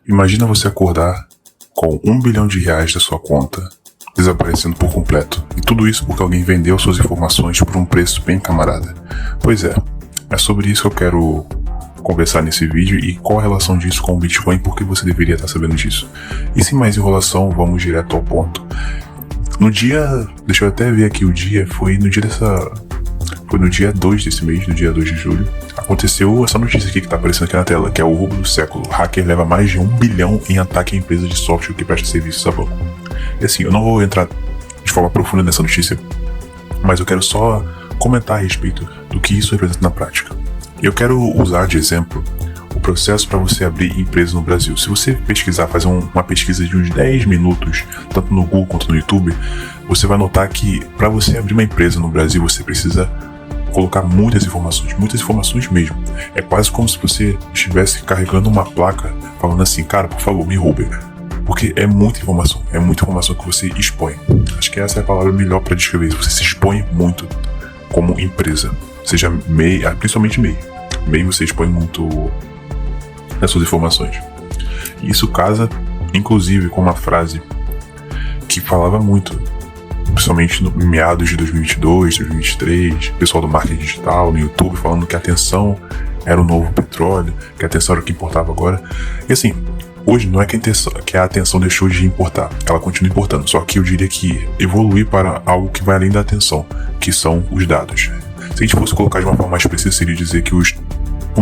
Imagina você acordar com R$1 bilhão da sua conta desaparecendo por completo. E tudo isso porque alguém vendeu suas informações por um preço bem camarada. Pois é sobre isso que eu quero conversar nesse vídeo e qual a relação disso com o Bitcoin, porque você deveria estar sabendo disso. E sem mais enrolação, vamos direto ao ponto. No dia, deixa eu até ver aqui o dia, foi no dia 2 desse mês, no dia 2 de julho, aconteceu essa notícia aqui que tá aparecendo aqui na tela, que é o roubo do século. O hacker leva mais de R$1 bilhão em ataque a empresa de software que presta serviços a banco. E assim, eu não vou entrar de forma profunda nessa notícia, mas eu quero só comentar a respeito do que isso representa na prática. Eu quero usar de exemplo o processo para você abrir empresa no Brasil. Se você pesquisar, fazer uma pesquisa de uns 10 minutos, tanto no Google quanto no YouTube, você vai notar que para você abrir uma empresa no Brasil, você precisa colocar muitas informações mesmo. É quase como se você estivesse carregando uma placa falando assim, cara, por favor, me roube. Porque é muita informação que você expõe. Acho que essa é a palavra melhor para descrever isso. Você se expõe muito como empresa, seja MEI, principalmente MEI. MEI você expõe muito as suas informações. E isso casa, inclusive, com uma frase que falava muito, principalmente no meados de 2022, 2023, pessoal do marketing digital, no YouTube, falando que a atenção era o novo petróleo, que a atenção era o que importava agora. E assim, hoje não é que a atenção deixou de importar, ela continua importando, só que eu diria que evoluir para algo que vai além da atenção, que são os dados. Se a gente fosse colocar de uma forma mais precisa, seria dizer que o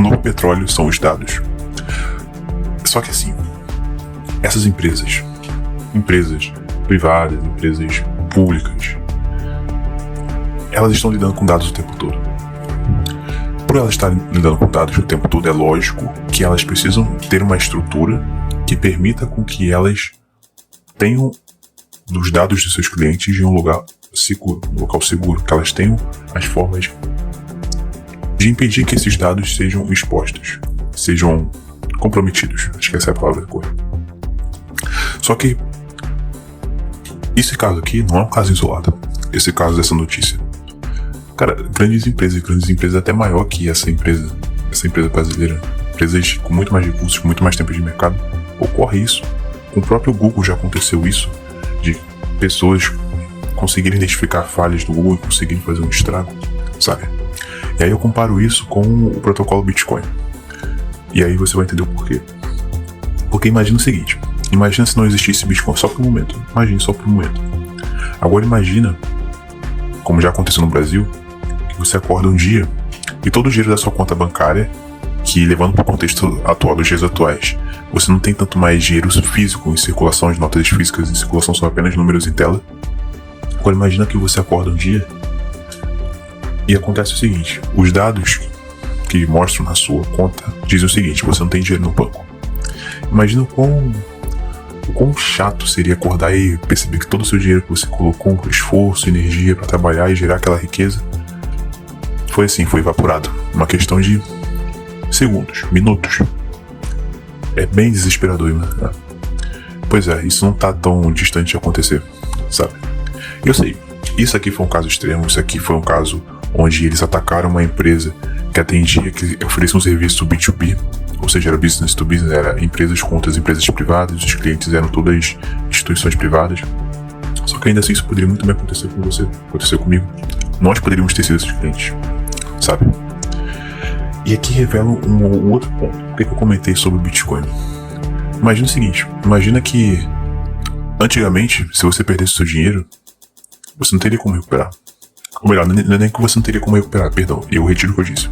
novo petróleo são os dados. Só que assim, essas empresas privadas, empresas públicas, elas estão lidando com dados o tempo todo. Por elas estarem lidando com dados o tempo todo, é lógico que elas precisam ter uma estrutura que permita com que elas tenham os dados dos seus clientes em um local seguro, que elas tenham as formas de impedir que esses dados sejam expostos, sejam comprometidos. Acho que essa é a palavra correta. Só que esse caso aqui não é um caso isolado. Esse caso dessa notícia, cara, grandes empresas até maior que essa empresa brasileira, empresas com muito mais recursos, com muito mais tempo de mercado, ocorre isso. Com o próprio Google já aconteceu isso, de pessoas conseguirem identificar falhas do Google e conseguirem fazer um estrago, sabe? E aí eu comparo isso com o protocolo Bitcoin. E aí você vai entender o porquê. Porque imagina o seguinte, imagina se não existisse Bitcoin, só por um momento. Imagine só por um momento. Agora imagina, como já aconteceu no Brasil, que você acorda um dia e todo o dinheiro da sua conta bancária, que levando para o contexto atual dos dias atuais, você não tem tanto mais dinheiro físico em circulação, as notas físicas em circulação são apenas números em tela. Agora imagina que você acorda um dia e acontece o seguinte, os dados que mostram na sua conta dizem o seguinte, você não tem dinheiro no banco. Imagina o quão chato seria acordar e perceber que todo o seu dinheiro que você colocou com esforço, energia para trabalhar e gerar aquela riqueza foi evaporado. Uma questão de segundos, minutos. É bem desesperador, né? Pois é, isso não tá tão distante de acontecer, sabe? Eu sei, isso aqui foi um caso extremo, isso aqui foi um caso onde eles atacaram uma empresa que oferecia um serviço B2B, ou seja, era business to business, era empresas contra as empresas privadas, os clientes eram todas instituições privadas. Só que ainda assim isso poderia muito bem acontecer com você, acontecer comigo. Nós poderíamos ter sido esses clientes, sabe? E aqui revela um outro ponto. Por que eu comentei sobre o Bitcoin? Imagina o seguinte, imagina que antigamente, se você perdesse seu dinheiro, você não teria como recuperar. Ou melhor, não é nem que você não teria como recuperar, perdão, eu retiro o que eu disse.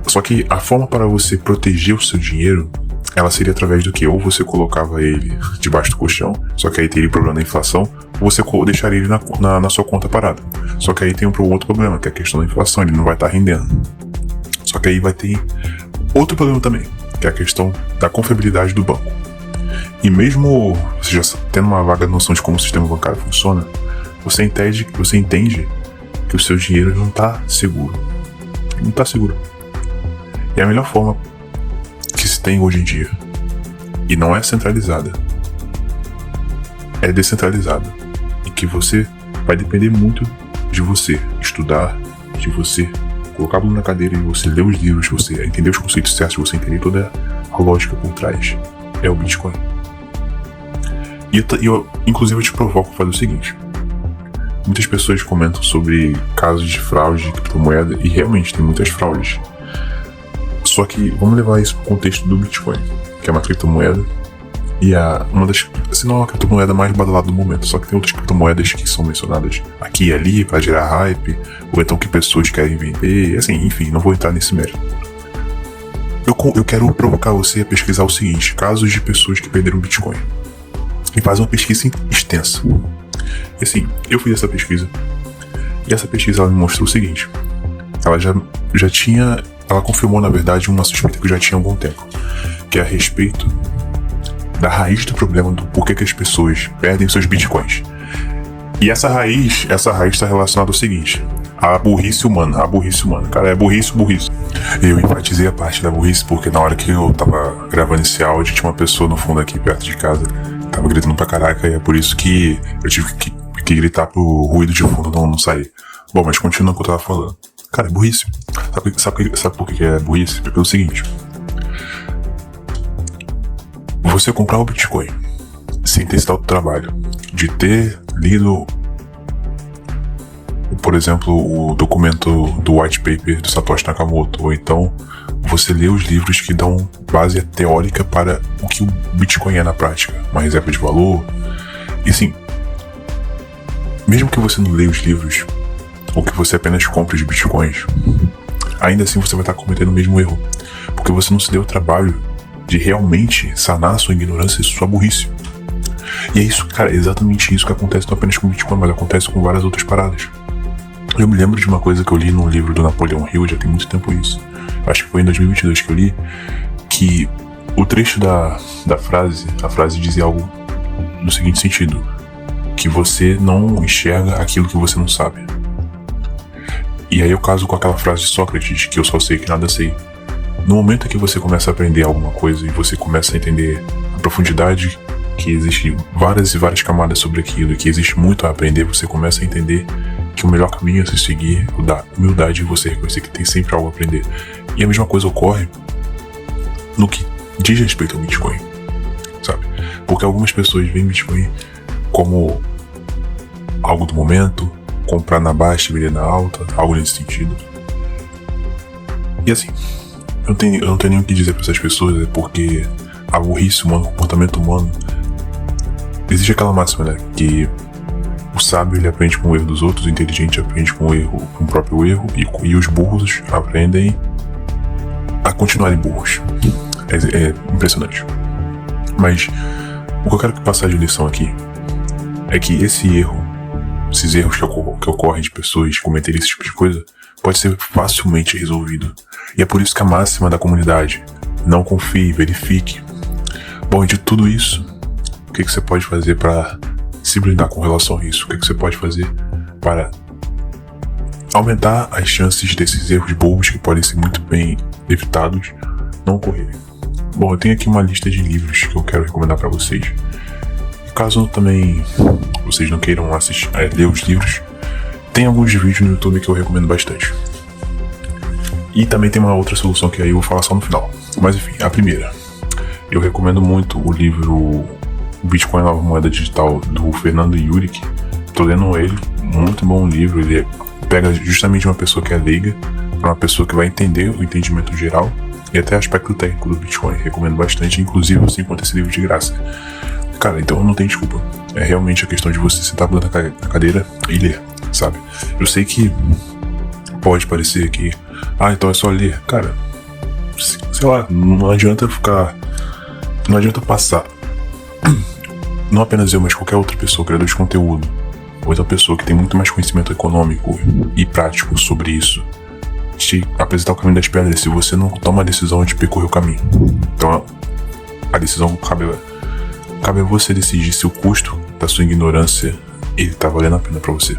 Só que a forma para você proteger o seu dinheiro, ela seria através do que? Ou você colocava ele debaixo do colchão, só que aí teria o problema da inflação, ou você deixaria ele na sua conta parada. Só que aí tem um outro problema, que é a questão da inflação, ele não vai estar rendendo. Só que aí vai ter outro problema também, que é a questão da confiabilidade do banco. E mesmo você já tendo uma vaga noção de como o sistema bancário funciona, você entende que o seu dinheiro não está seguro. Não está seguro. E a melhor forma que se tem hoje em dia, e não é centralizada, é descentralizada, e que você vai depender muito de você estudar, de você colocar a bunda na cadeira e você ler os livros, você entender os conceitos certos, você entender toda a lógica por trás. é o Bitcoin. E inclusive, eu te provoco a fazer o seguinte. Muitas pessoas comentam sobre casos de fraude de criptomoeda, e realmente tem muitas fraudes. Só que vamos levar isso para o contexto do Bitcoin, que é uma criptomoeda, e uma das, se não é a criptomoeda mais badalada do momento, só que tem outras criptomoedas que são mencionadas aqui e ali para gerar hype, ou então que pessoas querem vender, assim, enfim, não vou entrar nesse mérito. Eu quero provocar você a pesquisar o seguinte: casos de pessoas que perderam Bitcoin. E faz uma pesquisa extensa. E assim, eu fiz essa pesquisa, e essa pesquisa ela me mostrou o seguinte: ela já tinha, ela confirmou na verdade uma suspeita que eu já tinha há algum tempo, que é a respeito da raiz do problema do porquê que as pessoas perdem seus bitcoins. E essa raiz está relacionada ao seguinte: a burrice humana. Cara, é burrice. Eu enfatizei a parte da burrice porque na hora que eu tava gravando esse áudio tinha uma pessoa no fundo aqui perto de casa, tava gritando pra caraca, e é por isso que eu tive que gritar pro ruído de fundo não sair. Bom, mas continuando o que eu tava falando. Cara, é burrice. Sabe por que é burrice? É pelo seguinte: você comprar o Bitcoin sem ter esse tal trabalho de ter lido, por exemplo, o documento do white paper do Satoshi Nakamoto, ou então você lê os livros que dão base teórica para o que o Bitcoin é na prática, uma reserva de valor. E assim, mesmo que você não leia os livros, ou que você apenas compre os Bitcoins, ainda assim você vai estar cometendo o mesmo erro, porque você não se deu o trabalho de realmente sanar a sua ignorância e sua burrice. E é isso, cara, é exatamente isso que acontece não apenas com o Bitcoin, mas acontece com várias outras paradas. Eu me lembro de uma coisa que eu li no livro do Napoleon Hill, já tem muito tempo isso. Acho que foi em 2022 que eu li, que o trecho da frase, a frase dizia algo no seguinte sentido: que você não enxerga aquilo que você não sabe. E aí eu caso com aquela frase de Sócrates, que eu só sei que nada sei. No momento que você começa a aprender alguma coisa e você começa a entender a profundidade, que existe várias e várias camadas sobre aquilo e que existe muito a aprender, você começa a entender que o melhor caminho a se seguir é o da humildade, e você reconhecer que tem sempre algo a aprender. E a mesma coisa ocorre no que diz respeito ao Bitcoin, sabe? Porque algumas pessoas veem Bitcoin como algo do momento, comprar na baixa e vender na alta, algo nesse sentido. E assim, eu não tenho nem o que dizer para essas pessoas, é porque a burrice humana, o comportamento humano, existe aquela máxima, né, que o sábio ele aprende com o erro dos outros, o inteligente aprende com o próprio erro, e os burros aprendem a continuarem burros. É impressionante. Mas o que eu quero passar de lição aqui é que esses erros que ocorrem de pessoas cometerem esse tipo de coisa, pode ser facilmente resolvido. E é por isso que a máxima da comunidade: não confie, verifique. Bom, e de tudo isso, o que você pode fazer para se blindar com relação a isso? O que você pode fazer para aumentar as chances desses erros bobos, que podem ser muito bem evitados, não ocorrerem? Bom, eu tenho aqui uma lista de livros que eu quero recomendar para vocês. Caso também vocês não queiram ler os livros, tem alguns vídeos no YouTube que eu recomendo bastante. E também tem uma outra solução que aí eu vou falar só no final. Mas enfim, a primeira. Eu recomendo muito o livro Bitcoin, Nova Moeda Digital, do Fernando Yurick. Tô lendo ele, muito bom livro. Ele pega justamente uma pessoa que é leiga para uma pessoa que vai entender o entendimento geral e até aspecto técnico do Bitcoin. Recomendo bastante, inclusive você encontra esse livro de graça. Cara, então não tem desculpa. É realmente a questão de você sentar na cadeira e ler, sabe? Eu sei que pode parecer que então é só ler. Cara, sei lá, não adianta passar. Não apenas eu, mas qualquer outra pessoa, criador de conteúdo, outra pessoa que tem muito mais conhecimento econômico e prático sobre isso, te apresentar o caminho das pedras se você não toma a decisão de percorrer o caminho. Então a decisão cabe a você decidir se o custo da sua ignorância ele tá valendo a pena pra você.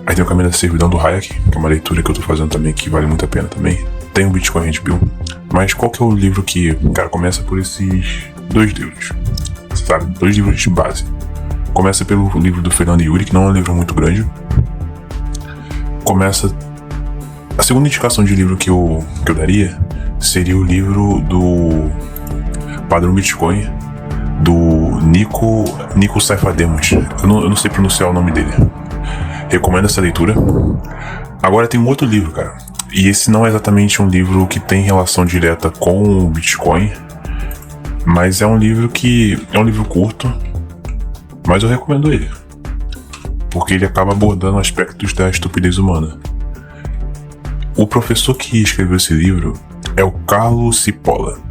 Aí tem o Caminho da Servidão do Hayek, que é uma leitura que eu tô fazendo também, que vale muito a pena também. Tem o Bitcoin Red Pill. Mas qual que é o livro que, cara, começa por esses 2 livros, sabe? 2 livros de base. Começa pelo livro do Fernando Yuri, que não é um livro muito grande. A segunda indicação de livro que eu daria seria o livro do Padrão Bitcoin, do Nico Saifademos. Eu não sei pronunciar o nome dele. Recomendo essa leitura. Agora tem um outro livro, cara. E esse não é exatamente um livro que tem relação direta com o Bitcoin, mas é um livro curto, mas eu recomendo ele, porque ele acaba abordando aspectos da estupidez humana. O professor que escreveu esse livro é o Carlos Cipolla.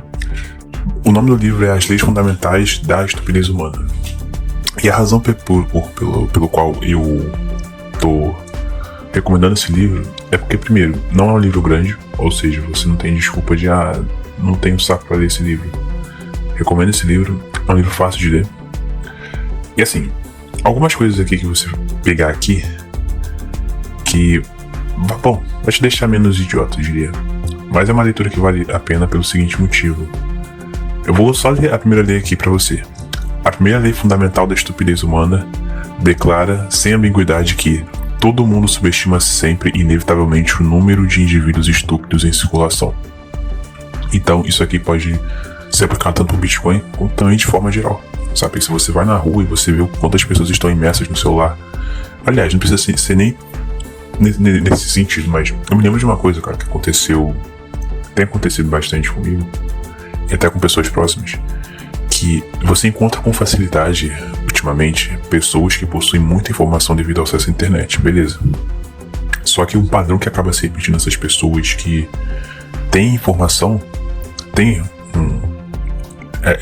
O nome do livro é As Leis Fundamentais da Estupidez Humana. E a razão pelo qual eu tô recomendando esse livro é porque, primeiro, não é um livro grande, ou seja, você não tem desculpa de não tenho saco para ler esse livro. Recomendo esse livro, é um livro fácil de ler. E assim, algumas coisas aqui que você pegar aqui que, bom, vai te deixar menos idiota, eu diria. Mas é uma leitura que vale a pena pelo seguinte motivo. Eu vou só ler a primeira lei aqui pra você. A primeira lei fundamental da estupidez humana declara, sem ambiguidade, que todo mundo subestima sempre e inevitavelmente o número de indivíduos estúpidos em circulação. Então, isso aqui pode ser aplicado tanto no Bitcoin como também de forma geral. Sabe, se você vai na rua e você vê quantas pessoas estão imersas no celular. Aliás, não precisa ser nem nesse sentido, mas eu me lembro de uma coisa, cara, que tem acontecido bastante comigo, e até com pessoas próximas, que você encontra com facilidade, ultimamente, pessoas que possuem muita informação devido ao acesso à internet, beleza. Só que um padrão que acaba se repetindo nessas pessoas que têm informação,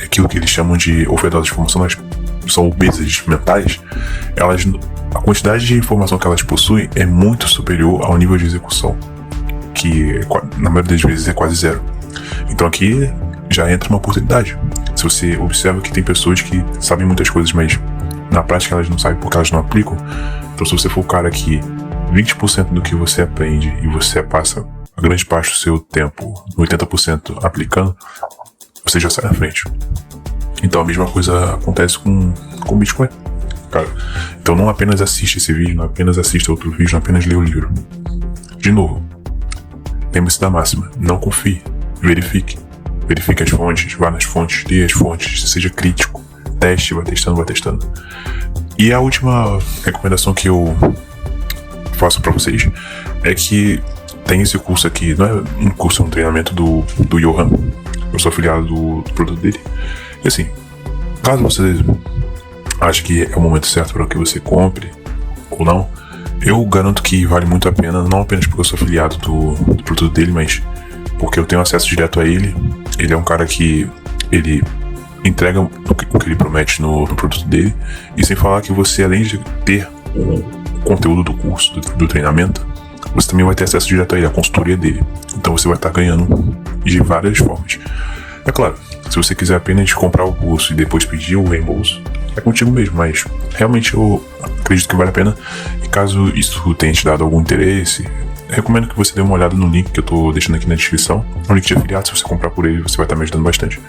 aquilo que eles chamam de overdose de informação, elas são obesas mentais, a quantidade de informação que elas possuem é muito superior ao nível de execução, que na maioria das vezes é quase zero. Então aqui já entra uma oportunidade. Se você observa que tem pessoas que sabem muitas coisas, mas na prática elas não sabem porque elas não aplicam, então se você for o cara que 20% do que você aprende e você passa a grande parte do seu tempo, 80% aplicando, você já sai na frente. Então a mesma coisa acontece com o Bitcoin, cara. Então não apenas assiste esse vídeo, não apenas assista outro vídeo, não apenas lê o livro. De novo, lembre-se da máxima: não confie, verifique. Verifique as fontes, vá nas fontes, lê as fontes, seja crítico, teste, vai testando. E a última recomendação que eu faço pra vocês é que tem esse curso aqui, não é um curso, é um treinamento do Johan. Eu sou afiliado do produto dele. E assim, caso você ache que é o momento certo para que você compre ou não, eu garanto que vale muito a pena, não apenas porque eu sou afiliado do produto dele, mas porque eu tenho acesso direto a ele. Ele é um cara que ele entrega o que ele promete no produto dele, e sem falar que você, além de ter o conteúdo do curso, do treinamento, você também vai ter acesso direto a ele, a consultoria dele. Então você vai estar ganhando de várias formas. É claro, se você quiser apenas comprar o curso e depois pedir o reembolso, é contigo mesmo, mas realmente eu acredito que vale a pena. E caso isso tenha te dado algum interesse, recomendo que você dê uma olhada no link que eu tô deixando aqui na descrição. É um link de afiliado, se você comprar por ele, você vai estar me ajudando bastante.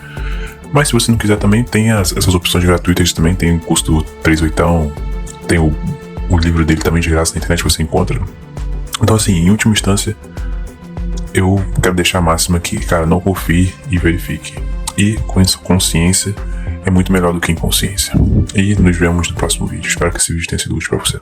Mas se você não quiser também, tem essas opções gratuitas também, tem o curso do 38, tem o livro dele também de graça na internet, você encontra. Então assim, em última instância, eu quero deixar a máxima aqui, cara, não confie e verifique. E com essa consciência é muito melhor do que inconsciência. E nos vemos no próximo vídeo. Espero que esse vídeo tenha sido útil para você.